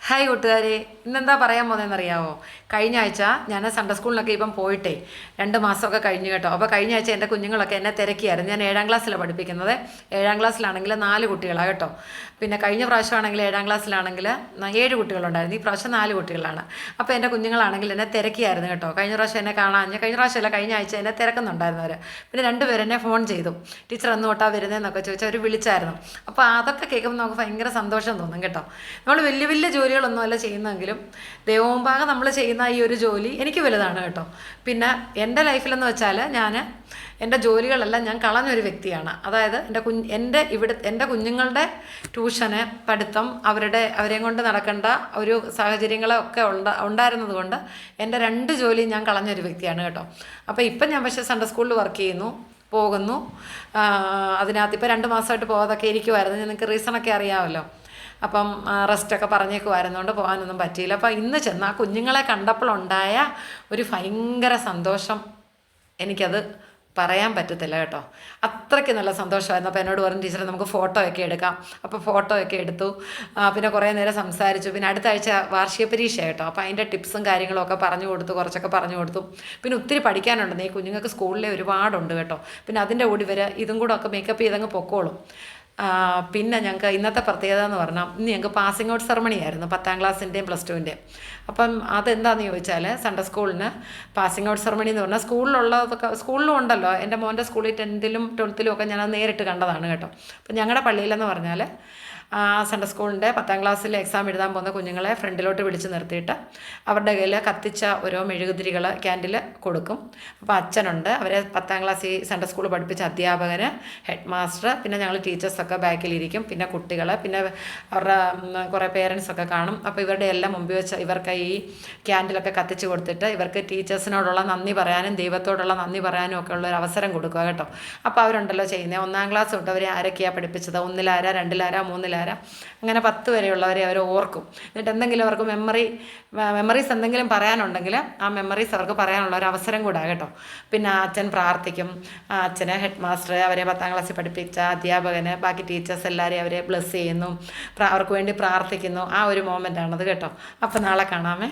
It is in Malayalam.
ഹായ് കൂട്ടുകാരെ, ഇന്നെന്താ പറയാൻ പോകുന്നതെന്നറിയാമോ? കഴിഞ്ഞ ആഴ്ച ഞാൻ സൺഡേ സ്കൂളിലൊക്കെ ഇപ്പം പോയിട്ടേ 2 മാസമൊക്കെ കഴിഞ്ഞു കേട്ടോ. അപ്പോൾ കഴിഞ്ഞ ആഴ്ച എൻ്റെ കുഞ്ഞുങ്ങളൊക്കെ എന്നെ തിരക്കിയായിരുന്നു. ഞാൻ 7ാം ക്ലാസ്സിലാണ് പഠിപ്പിക്കുന്നത്. 7ാം ക്ലാസ്സിലാണെങ്കിൽ 4 കുട്ടികളാണ് കേട്ടോ. പിന്നെ കഴിഞ്ഞ പ്രാവശ്യമാണെങ്കിൽ 7ാം ക്ലാസ്സിലാണെങ്കിൽ 7 കുട്ടികളുണ്ടായിരുന്നു. ഈ പ്രാവശ്യം 4 കുട്ടികളാണ്. അപ്പോൾ എൻ്റെ കുഞ്ഞുങ്ങളാണെങ്കിൽ എന്നെ തിരക്കിയായിരുന്നു കേട്ടോ. കഴിഞ്ഞ പ്രാവശ്യം എന്നെ കഴിഞ്ഞ പ്രാവശ്യമല്ല, കഴിഞ്ഞ ആഴ്ച എന്നെ തിരക്കുന്നുണ്ടായിരുന്നു അവർ. പിന്നെ 2 പേര് എന്നെ ഫോൺ ചെയ്തു, ടീച്ചർ എന്ന് തൊട്ടാ വരുന്നതെന്നൊക്കെ ചോദിച്ചാൽ അവർ വിളിച്ചായിരുന്നു. അപ്പോൾ അതൊക്കെ കേൾക്കുമ്പോൾ നമുക്ക് ഭയങ്കര സന്തോഷം തോന്നും കേട്ടോ. നമ്മൾ വലിയ വലിയ ജോലികളൊന്നുമല്ല ചെയ്യുന്നതെങ്കിലും ദൈവമുമ്പാകെ നമ്മൾ ചെയ്യുന്ന ഈ ഒരു ജോലി എനിക്ക് വലുതാണ് കേട്ടോ. പിന്നെ എൻ്റെ ലൈഫിലെന്ന് വെച്ചാൽ എൻ്റെ ജോലികളെല്ലാം ഞാൻ കളഞ്ഞൊരു വ്യക്തിയാണ്. അതായത് എൻ്റെ കുഞ്ഞുങ്ങളുടെ ട്യൂഷന്, പഠിത്തം, അവരെയും കൊണ്ട് നടക്കേണ്ട ഒരു സാഹചര്യങ്ങളൊക്കെ ഉണ്ടായിരുന്നത് കൊണ്ട് എൻ്റെ 2 ജോലിയും ഞാൻ കളഞ്ഞൊരു വ്യക്തിയാണ് കേട്ടോ. അപ്പോൾ ഇപ്പം ഞാൻ പക്ഷേ സൺഡേ സ്കൂളിൽ വർക്ക് ചെയ്യുന്നു, പോകുന്നു. അതിനകത്ത് ഇപ്പോൾ 2 മാസമായിട്ട് പോകാതൊക്കെ ഇരിക്കുമായിരുന്നു. നിങ്ങൾക്ക് റീസണൊക്കെ അറിയാമല്ലോ. അപ്പം റെസ്റ്റൊക്കെ പറഞ്ഞേക്കുമായിരുന്നുകൊണ്ട് പോകാനൊന്നും പറ്റിയില്ല. അപ്പോൾ ഇന്ന് ചെന്ന് ആ കുഞ്ഞുങ്ങളെ കണ്ടപ്പോഴുണ്ടായ ഒരു ഭയങ്കര സന്തോഷം എനിക്കത് പറയാൻ പറ്റത്തില്ല കേട്ടോ. അത്രയ്ക്ക് നല്ല സന്തോഷമായിരുന്നു. അപ്പോൾ എന്നോട് പറഞ്ഞു, ടീച്ചറെ നമുക്ക് ഫോട്ടോ ഒക്കെ എടുക്കാം. അപ്പോൾ ഫോട്ടോ ഒക്കെ എടുത്തു. പിന്നെ കുറേ നേരം സംസാരിച്ചു. പിന്നെ അടുത്ത ആഴ്ച വാർഷിക പരീക്ഷ കേട്ടോ. അപ്പോൾ അതിൻ്റെ ടിപ്സും കാര്യങ്ങളും ഒക്കെ പറഞ്ഞു കൊടുത്തു, കുറച്ചൊക്കെ പറഞ്ഞു കൊടുത്തു. പിന്നെ ഒത്തിരി പഠിക്കാനുണ്ട്. ഈ കുഞ്ഞുങ്ങൾക്ക് സ്കൂളിലെ ഒരുപാടുണ്ട് കേട്ടോ. പിന്നെ അതിൻ്റെ കൂടി ഇതും കൂടെ ഒക്കെ മേക്കപ്പ് ചെയ്തങ്ങ് പൊക്കോളും. പിന്നെ ഞങ്ങൾക്ക് ഇന്നത്തെ പ്രത്യേകത എന്ന് പറഞ്ഞാൽ ഇന്ന് ഞങ്ങൾക്ക് പാസിംഗ് ഔട്ട് സെറമണി ആയിരുന്നു, 10ാം ക്ലാസ്സിൻ്റെയും +2ൻ്റെയും. അപ്പം അതെന്താണെന്ന് ചോദിച്ചാൽ സൺഡേ സ്കൂളിന് പാസിംഗ് ഔട്ട് സെറമണി എന്ന് പറഞ്ഞാൽ സ്കൂളിലും ഉണ്ടല്ലോ. എൻ്റെ മോൻ്റെ സ്കൂളിൽ 10ലും 12ലും ഒക്കെ ഞാനത് നേരിട്ട് കണ്ടതാണ് കേട്ടോ. അപ്പം ഞങ്ങളുടെ പള്ളിയിലെന്ന് പറഞ്ഞാൽ സൺഡേ സ്കൂളിൻ്റെ 10ാം ക്ലാസ്സിൽ എക്സാം എഴുതാൻ പോകുന്ന കുഞ്ഞുങ്ങളെ ഫ്രണ്ടിലോട്ട് വിളിച്ച് നിർത്തിയിട്ട് അവരുടെ കയ്യിൽ കത്തിച്ച ഓരോ മെഴുകുതിരികൾ ക്യാൻഡിൽ കൊടുക്കും. അപ്പോൾ അച്ഛനുണ്ട്, അവരെ 10ാം ക്ലാസ്സിൽ സൺഡേ സ്കൂൾ പഠിപ്പിച്ച അധ്യാപകന്, ഹെഡ് മാസ്റ്റർ, പിന്നെ ഞങ്ങൾ ടീച്ചേഴ്സൊക്കെ ബാക്കിലിരിക്കും. പിന്നെ കുട്ടികൾ, പിന്നെ അവരുടെ കുറേ പേരൻസൊക്കെ കാണും. അപ്പോൾ ഇവരുടെ എല്ലാം മുമ്പിൽ വെച്ച് ഇവർക്ക് ഈ ക്യാൻഡിലൊക്കെ കത്തിച്ച് കൊടുത്തിട്ട് ഇവർക്ക് ടീച്ചേഴ്സിനോടുള്ള നന്ദി പറയാനും ദൈവത്തോടുള്ള നന്ദി പറയാനും ഒക്കെ ഉള്ളൊരു അവസരം കൊടുക്കുക കേട്ടോ. അപ്പോൾ അവരുണ്ടല്ലോ ചെയ്യുന്നത്, 1ാം ക്ലാസ് തൊട്ട് അവരെ ആരൊക്കെയാണ് പഠിപ്പിച്ചത്, 1-ലാര, 2-ലാര, 3-ലാര, അങ്ങനെ 10 വരെയുള്ളവരെ അവർ ഓർക്കും. എന്നിട്ട് എന്തെങ്കിലും അവർക്ക് മെമ്മറീസ് എന്തെങ്കിലും പറയാനുണ്ടെങ്കിൽ ആ മെമ്മറീസ് അവർക്ക് പറയാനുള്ള ഒരു അവസരം കൂടെ കേട്ടോ. പിന്നെ അച്ഛൻ പ്രാർത്ഥിക്കും. അച്ഛന്, ഹെഡ് മാസ്റ്റർ, അവരെ 10ാം ക്ലാസ്സിൽ പഠിപ്പിച്ച അധ്യാപകന്, ബാക്കി ടീച്ചേഴ്സ് എല്ലാവരെയും അവരെ ബ്ലെസ് ചെയ്യുന്നു, അവർക്ക് വേണ്ടി പ്രാർത്ഥിക്കുന്നു. ആ ഒരു മൊമെൻ്റാണത് കേട്ടോ. അപ്പോൾ നാളെ കാണാമേ.